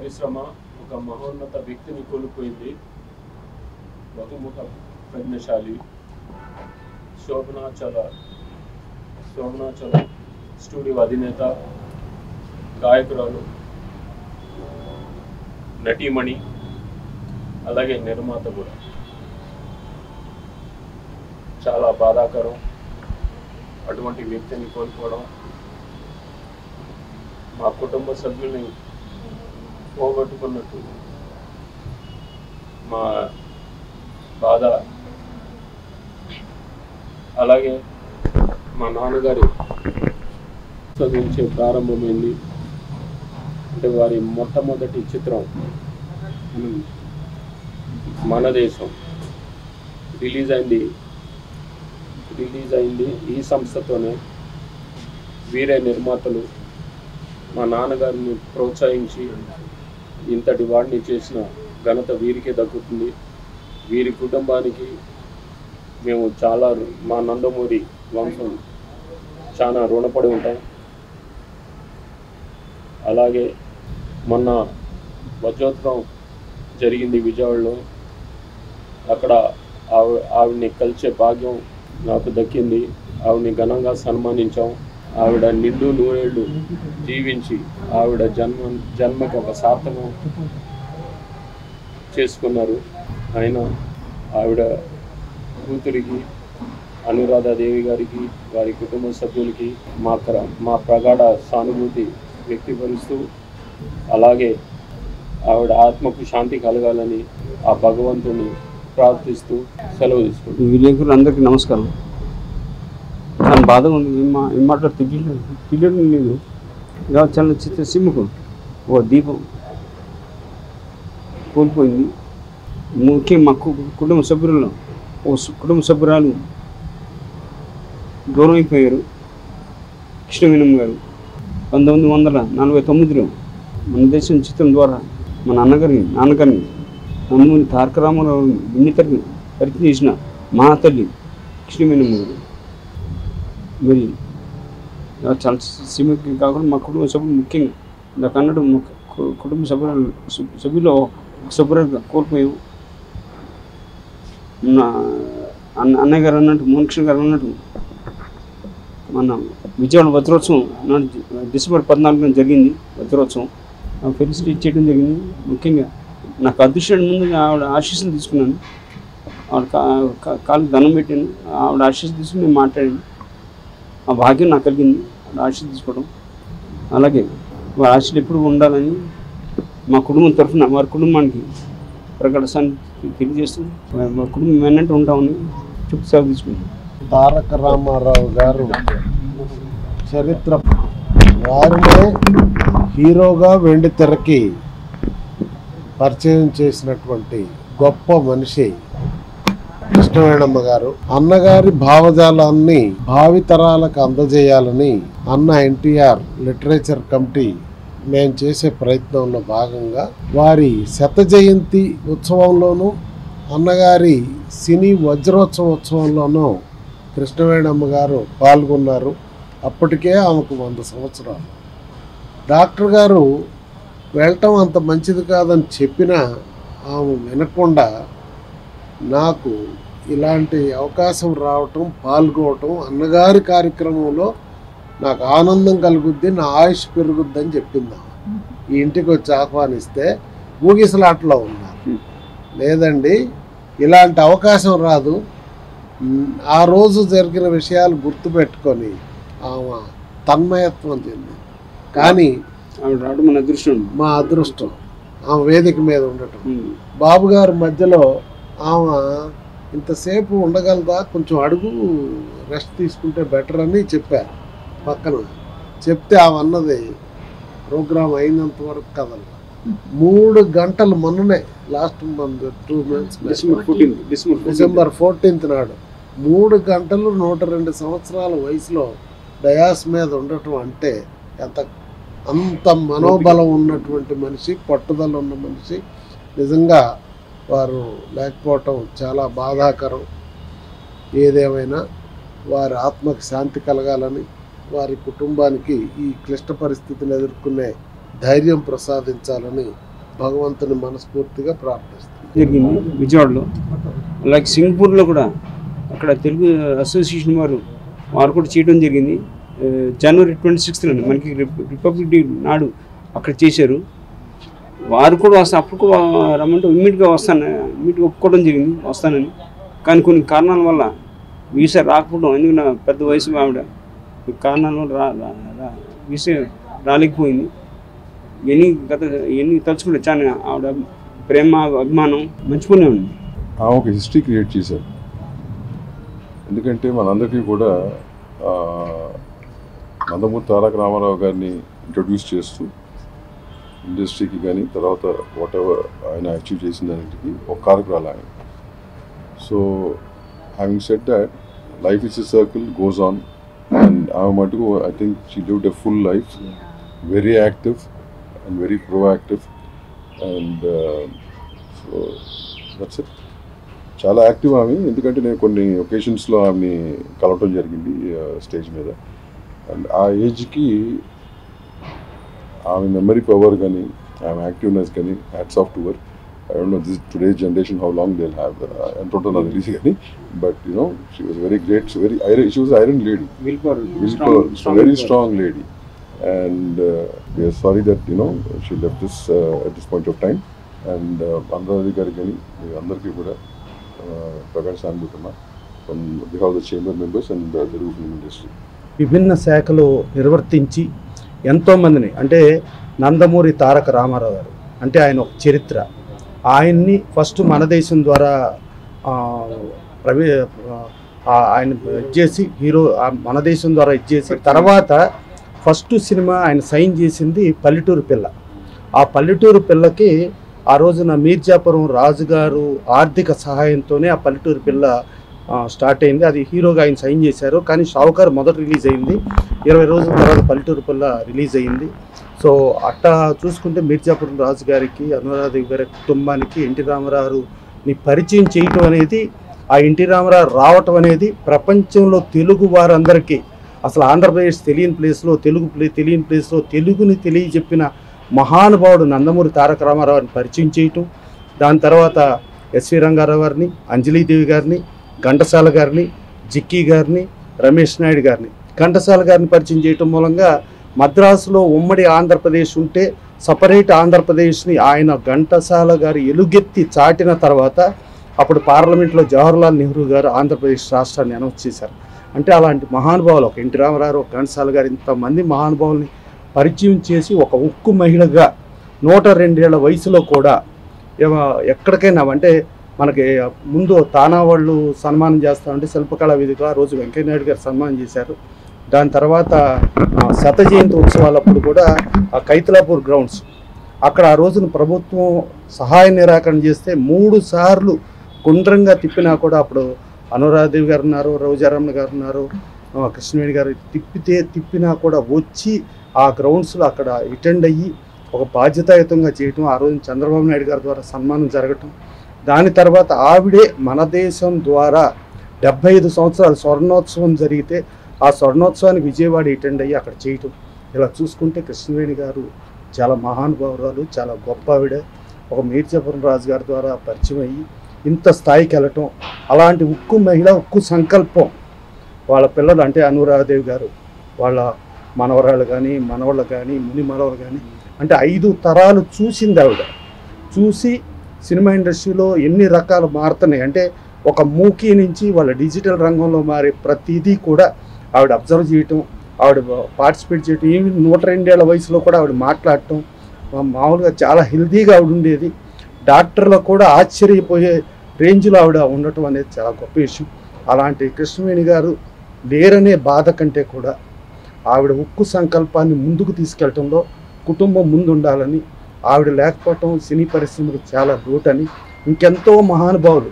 పరిశ్రమ ఒక మహోన్నత వ్యక్తిని కోల్పోయింది. బహుముఖ ప్రజ్ఞశాలి శోభనాచల స్టూడియో అధినేత, గాయకురాలు, నటీమణి, అలాగే నిర్మాత కూడా. చాలా బాధాకరం అటువంటి వ్యక్తిని కోల్పోవడం. మా కుటుంబ సభ్యుల్ని పోగొట్టుకున్నట్టు మా బాధ. అలాగే మా నాన్నగారి చదివించే ప్రారంభమైంది. అంటే వారి మొట్టమొదటి చిత్రం మన దేశం రిలీజ్ అయింది ఈ సంస్థతోనే. వీరే నిర్మాతలు. మా నాన్నగారిని ప్రోత్సహించి ఇంతటి వాడిని చేసిన ఘనత వీరికే దక్కుతుంది. వీరి కుటుంబానికి మేము చాలా, మా నందమూరి వంశం చాలా రుణపడి ఉంటాం. అలాగే మొన్న వజ్రోత్సవం జరిగింది విజయవాడలో. అక్కడ ఆవిడని కలిసే భాగ్యం నాకు దక్కింది. ఆవిడని ఘనంగా సన్మానించాం. ఆవిడ నిండు నూరేళ్ళు జీవించి ఆవిడ జన్మకి ఒక సార్థకం చేసుకున్నారు. అయినా ఆవిడ కూతురికి, అనురాధాదేవి గారికి, వారి కుటుంబ సభ్యులకి మా ప్రగాఢ సానుభూతి వ్యక్తపరుస్తూ, అలాగే ఆవిడ ఆత్మకు శాంతి కలగాలని ఆ భగవంతుని ప్రార్థిస్తూ సెలవు తీసుకుంటాం. విలేకరులందరికీ నమస్కారం. చాలా బాధగా ఉంది. ఏం మాట్లాడు తెలియడం లేదు. ఇలా చాలా చిత్రసీమకు ఓ దీపం కోల్పోయింది. ముఖ్యంగా మా కుటుంబ సభ్యులలో ఓ కుటుంబ సభ్యురాలు దూరం అయిపోయారు. కృష్ణవేణమ్మ గారు 1949లో మన దేశం చిత్రం ద్వారా మా నాన్నగారిని నందమూరి తారక రామారావు విన్నితని పరిచయం చేసిన మా తల్లి కృష్ణవేణమ్మ గారు. మరి చాలా సీమకి కాకుండా మా కుటుంబ సభ్యులు, ముఖ్యంగా నాకు అన్నట్టు కుటుంబ సభ్యులు సభ్యులుగా కోల్పోయాము. అన్నయ్య గారు అన్నట్టు, మోహన్కృష్ణ గారు అన్నట్టు మన విజయవాడ వజ్రోత్సవం డిసెంబర్ 14న జరిగింది. వజ్రోత్సవం ఫెలిసిటేట్ చేయడం జరిగింది. ముఖ్యంగా నాకు అదృష్టాన్ని ముందు ఆవిడ ఆశీస్సులు తీసుకున్నాను. ఆవిడ కాళ్ళకి దండం పెట్టాను. ఆవిడ ఆశీస్సులు తీసుకుని నేను మాట్లాడాను. ఆ భాగ్యం నాకు కలిగింది, ఆవిడ ఆశీస్సులు తీసుకోవడం. అలాగే వారి ఆశలు ఎప్పుడు ఉండాలని మా కుటుంబం తరఫున వారి కుటుంబానికి ప్రకటన తెలియజేస్తూ మా కుటుంబం వెన్నట్టు ఉంటామని చెప్పి సేవ తీసుకుంటాం. తారక రామారావు గారు చరిత్ర, వారినే హీరోగా వెండి తెరకి పరిచయం చేసినటువంటి గొప్ప మనిషి కృష్ణవేణమ్మ గారు. అన్నగారి భావజాలాన్ని భావితరాలకు అందజేయాలని అన్న ఎన్టీఆర్ లిటరేచర్ కమిటీ మేము చేసే ప్రయత్నంలో భాగంగా వారి శత జయంతి ఉత్సవంలోనూ, అన్నగారి సినీ వజ్రోత్సవంలోనూ కృష్ణవేణమ్మ గారు పాల్గొన్నారు. అప్పటికే ఆమెకు 100 సంవత్సరాలు. డాక్టర్ గారు వెళ్ళటం అంత మంచిది కాదని చెప్పినా ఆమె వినకుండా నాకు ఇలాంటి అవకాశం రావటం, పాల్గొనటం, అన్నగారి కార్యక్రమంలో నాకు ఆనందం కలుగుద్ది, నా ఆయుష్ పెరుగుద్దని చెప్పింది. ఈ ఇంటికి వచ్చి ఆహ్వానిస్తే ఊగిసలాటలో ఉన్నారు. లేదండి, ఇలాంటి అవకాశం రాదు. ఆ రోజు జరిగిన విషయాలు గుర్తుపెట్టుకొని ఆమె తన్మయత్వం చెంది. కానీ మా అదృష్టం ఆమె వేదిక మీద ఉండటం. బాబు గారి మధ్యలో ఆమె ఇంతసేపు ఉండగలదా, కొంచెం అడుగు రెస్ట్ తీసుకుంటే బెటర్ అని చెప్పారు. పక్కన చెప్తే ఆమె అన్నది ప్రోగ్రాం అయినంత వరకు కదల 3 గంటలు మొన్ననే last month 2 months December 14th నాడు 3 గంటలు 102 సంవత్సరాల వయసులో డయాస్ మీద ఉండటం అంటే అంత మనోబలం ఉన్నటువంటి మనిషి, పట్టుదల ఉన్న మనిషి. నిజంగా వారు లేకపోవటం చాలా బాధాకరం. ఏదేమైనా వారి ఆత్మకి శాంతి కలగాలని, వారి కుటుంబానికి ఈ క్లిష్ట పరిస్థితులు ఎదుర్కొనే ధైర్యం ప్రసాదించాలని భగవంతుని మనస్ఫూర్తిగా ప్రార్థిస్తాను. జరిగింది విజయవాడలో. అలాగే సింగపూర్లో కూడా అక్కడ తెలుగు అసోసియేషన్ వారు కూడా చేయడం జరిగింది. జనవరి 26న మనకి రిపబ్లిక్ డే నాడు అక్కడ చేశారు. వారు కూడా అప్పుడు కూడా రమ్మంటే ఇమ్మీడియట్గా ఇమ్మీడియట్గా ఒప్పుకోవడం జరిగింది వస్తానని. కానీ కొన్ని కారణాల వల్ల వీసా రాకపోవడం, ఎందుకంటే పెద్ద వయసు ఆవిడ, కారణాల వల్ల వీసా రాలేకపోయింది. ఎన్ని తలుచుకుంటే చాలా ఆవిడ ప్రేమ అభిమానం మంచిగానే ఉంది. ఒక హిస్టరీ క్రియేట్ చేశారు. ఎందుకంటే మనందరికీ కూడా నందమూరి తారక రామారావు గారిని ఇంట్రడ్యూస్ చేస్తూ ఇండస్ట్రీకి కానీ తర్వాత వాట్ ఎవర్ ఆయన అచీవ్ చేసిన దానికి ఒక కారకురాలు ఆయన. So having said that life is a circle goes on, and ఆమె మటుకు I think she lived a full life, very active and very proactive, and so that's it. చాలా యాక్టివ్ ఆమె. ఎందుకంటే నేను కొన్ని ఒకేషన్స్లో ఆమెని కలవటం జరిగింది స్టేజ్ మీద. అండ్ ఆ ఏజ్కి ఆమె మెమరీ పవర్ కానీ ఆమె యాక్టివ్నెస్ కానీ hats off to her. I don't know this today's generation how long they will have, ఎంత ఉంటుందో నాకు తెలిసి కానీ, but you know she was very great, she was iron lady, very strong lady. And we're sorry that you know she left this at this point of time. And Anuradha గారికి కానీ అందరికీ కూడా ప్రగాఢ సానుభూతి from behalf the chamber members and Telugu film industry. విభిన్న శాఖలు నిర్వర్తించి ఎంతోమందిని, అంటే నందమూరి తారక రామారావు గారు అంటే ఆయన ఒక చరిత్ర. ఆయన్ని ఫస్ట్ మన దేశం ద్వారా ఆయన ఇచ్చేసి హీరో మన దేశం ద్వారా ఇచ్చేసి తర్వాత ఫస్ట్ సినిమా ఆయన సైన్ చేసింది పల్లెటూరు పిల్ల. ఆ పల్లెటూరు పిల్లకి ఆ రోజున మీర్జాపురం రాజుగారు ఆర్థిక సహాయంతోనే ఆ పల్లెటూరు పిల్ల స్టార్ట్ అయింది. అది హీరోగా ఆయన సైన్ చేశారు. కానీ షావుకారు మొదట రిలీజ్ అయింది, 20 రోజుల తర్వాత పల్లెటూరు పిల్ల రిలీజ్ అయింది. సో అట్టా చూసుకుంటే మీర్జాపురం రాజు గారికి, అనురాధ గారి కుటుంబానికి ఎన్టీ రామారావుని పరిచయం చేయటం అనేది, ఆ ఎన్టీ రామారావు రావటం అనేది ప్రపంచంలో తెలుగు వారందరికీ, అసలు ఆంధ్రప్రదేశ్ తెలియని ప్లేస్లో తెలియని ప్లేస్లో తెలుగుని తెలియజెప్పిన మహానుభావుడు నందమూరి తారక రామారావుని పరిచయం చేయటం. దాని తర్వాత ఎస్వి రంగారావు గారిని, అంజలీదేవి గారిని, ఘంటసాల గారిని, జిక్కీ గారిని, రమేష్ నాయుడు గారిని, ఘంటసాల గారిని పరిచయం చేయటం మూలంగా మద్రాసులో ఉమ్మడి ఆంధ్రప్రదేశ్ ఉంటే సపరేట్ ఆంధ్రప్రదేశ్ని ఆయన ఘంటసాల గారు ఎలుగెత్తి చాటిన తర్వాత అప్పుడు పార్లమెంట్లో జవహర్లాల్ నెహ్రూ గారు ఆంధ్రప్రదేశ్ రాష్ట్రాన్ని అనౌన్స్ చేశారు. అంటే అలాంటి మహానుభావులు, ఒక ఎన్టీ రామారావు, ఒక ఘంటసాల గారు, ఇంతమంది మహానుభావుల్ని పరిచయం చేసి ఒక ఉక్కు మహిళగా 102 ఏళ్ల వయసులో కూడా ఎక్కడికైనా, అంటే మనకి ముందు తానా వాళ్ళు సన్మానం చేస్తామంటే శిల్పకళా వేదిక ఆ రోజు వెంకయ్యనాయుడు గారు సన్మానం చేశారు. దాని తర్వాత శత జయంతి ఉత్సవాలప్పుడు కూడా ఆ కైతలాపూర్ గ్రౌండ్స్ అక్కడ ఆ రోజున ప్రభుత్వం సహాయ నిరాకరణ చేస్తే 3 సార్లు గుండ్రంగా తిప్పినా కూడా అప్పుడు అనురాధదేవి గారు ఉన్నారు, రోజారమణ గారు ఉన్నారు, కృష్ణవేణి గారు తిప్పినా కూడా వచ్చి ఆ గ్రౌండ్స్లో అక్కడ అటెండ్ అయ్యి ఒక బాధ్యతాయుతంగా చేయటం, ఆ రోజు చంద్రబాబు నాయుడు గారి ద్వారా సన్మానం జరగటం. దాని తర్వాత ఆవిడే మన దేశం ద్వారా 75 సంవత్సరాల స్వర్ణోత్సవం జరిగితే ఆ స్వర్ణోత్సవానికి విజయవాడ అటెండ్ అయ్యి అక్కడ చేయటం. ఇలా చూసుకుంటే కృష్ణవేణి గారు చాలా మహానుభావురాలు, చాలా గొప్ప ఆవిడ. ఒక మీర్జాపురం రాజు గారి ద్వారా పరిచయం అయ్యి ఇంత స్థాయికి వెళ్ళటం, అలాంటి ఉక్కు మహిళ, ఉక్కు సంకల్పం. వాళ్ళ పిల్లలు అంటే అనురాధదేవి గారు, వాళ్ళ మనవరాళ్ళు కానీ మనవాళ్ళు కానీ ముని మనవలు కానీ, అంటే 5 తరాలు చూసింది ఆవిడ. చూసి సినిమా ఇండస్ట్రీలో ఎన్ని రకాలు మారుతున్నాయి, అంటే ఒక మూకీ నుంచి వాళ్ళ డిజిటల్ రంగంలో మారే ప్రతిదీ కూడా ఆవిడ అబ్జర్వ్ చేయటం, ఆవిడ పార్టిసిపేట్ చేయటం. ఈవెన్ 102 ఏళ్ల వయసులో కూడా ఆవిడ మాట్లాడటం, మామూలుగా చాలా హెల్తీగా ఆవిడ ఉండేది. డాక్టర్లకు కూడా ఆశ్చర్యపోయే రేంజ్లో ఆవిడ ఉండటం అనేది చాలా గొప్ప విషయం. అలాంటి కృష్ణవేణి గారు లేరనే బాధ కంటే కూడా ఆవిడ ఉక్కు సంకల్పాన్ని ముందుకు తీసుకెళ్లటంలో కుటుంబం ముందు ఉండాలని, ఆవిడ లేకపోవటం సినీ పరిశ్రమకు చాలా లోటని, ఇంకెంతో మహానుభావులు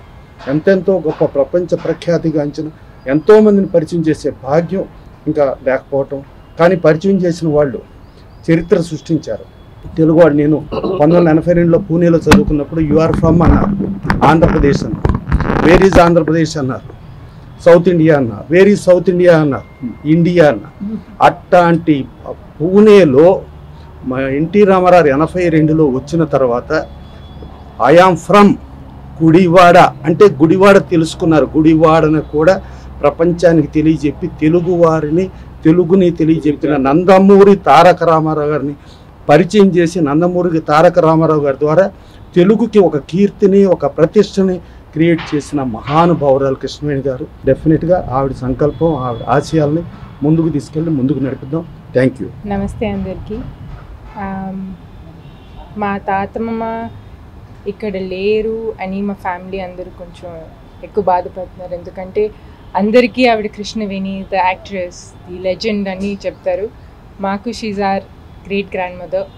ఎంతెంతో గొప్ప ప్రపంచ ప్రఖ్యాతిగాంచిన ఎంతోమందిని పరిచయం చేసే భాగ్యం ఇంకా లేకపోవటం. కానీ పరిచయం చేసిన వాళ్ళు చరిత్ర సృష్టించారు. తెలుగువాడు నేను 1982లో పూణేలో చదువుకున్నప్పుడు యూఆర్ ఫ్రమ్ అన్నారు, ఆంధ్రప్రదేశ్ అన్నారు, వేర్ ఈజ్ ఆంధ్రప్రదేశ్ అన్నారు, సౌత్ ఇండియా అన్నారు, వేర్ ఈజ్ సౌత్ ఇండియా అన్నారు, ఇండియా అన్నారు. అట్లాంటి పూణేలో మా ఎన్టీ రామారావు 82లో వచ్చిన తర్వాత ఐఆమ్ ఫ్రమ్ గుడివాడ అంటే గుడివాడ తెలుసుకున్నారు. గుడివాడని కూడా ప్రపంచానికి తెలియజెప్పి తెలుగుని తెలియజెప్పిన నందమూరి తారక రామారావు గారిని పరిచయం చేసి నందమూరి తారక రామారావు గారి ద్వారా తెలుగుకి ఒక కీర్తిని ఒక ప్రతిష్టని క్రియేట్ చేసిన మహానుభావురాలు కృష్ణవేణి గారు. డెఫినెట్గా ఆవిడ సంకల్పం ఆవిడ ఆశయాల్ని ముందుకు తీసుకెళ్ళి ముందుకు నడిపిద్దాం. Thank you. నమస్తే అందరికీ. మా తాతమ్మ ఇక్కడ లేరు అని మా ఫ్యామిలీ అందరూ కొంచెం ఎక్కువ బాధపడుతున్నారు. ఎందుకంటే అందరికీ ఆవిడ Krishnaveni the actress, the legend అని చెప్తారు. మాకు she's our great grand mother.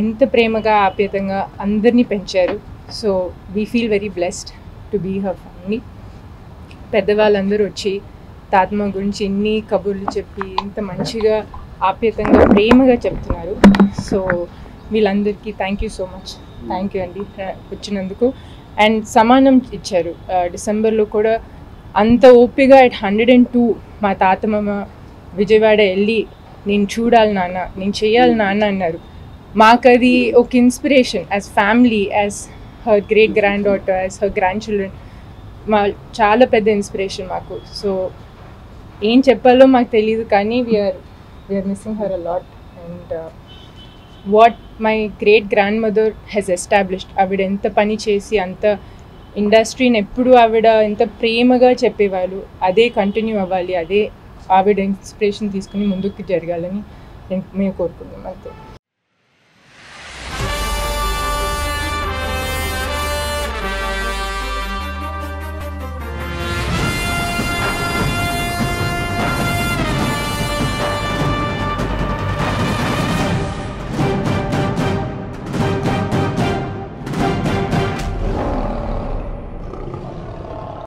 ఎంత ప్రేమగా ఆప్యాయంగా అందరినీ పెంచారు. So we feel very blessed to be her family. పెద్దవాళ్ళందరూ వచ్చి తాతమ్మ గురించి ఎన్ని కబుర్లు చెప్పి ఇంత మంచిగా ఆప్యాయంగా ప్రేమగా చెప్తున్నారు. సో వీళ్ళందరికీ thank you so much. Thank you అండి వచ్చినందుకు. అండ్ సమానం ఇచ్చారు. డిసెంబర్లో కూడా అంత ఓపిగా అట్ 102 మా తాతమ్మ విజయవాడ వెళ్ళి నేను చూడాలి నాన్న, నేను చేయాలి నాన్న అన్నారు. మాకు అది ఒక inspiration as family, as her great grand daughter, as her grand children. చాలా పెద్ద ఇన్స్పిరేషన్ మాకు. సో ఏం చెప్పాలో మాకు తెలియదు, కానీ we're missing her a lot. And what my great grand mother has established, ఆవిడ ఎంత పని చేసి అంత ఇండస్ట్రీని ఎప్పుడు ఆవిడ ఎంత ప్రేమగా చెప్పేవాళ్ళు, అదే కంటిన్యూ అవ్వాలి, అదే ఆవిడ ఇన్స్పిరేషన్ తీసుకుని ముందుకు జరగాలని మేము కోరుకుంటున్నాం అంతే.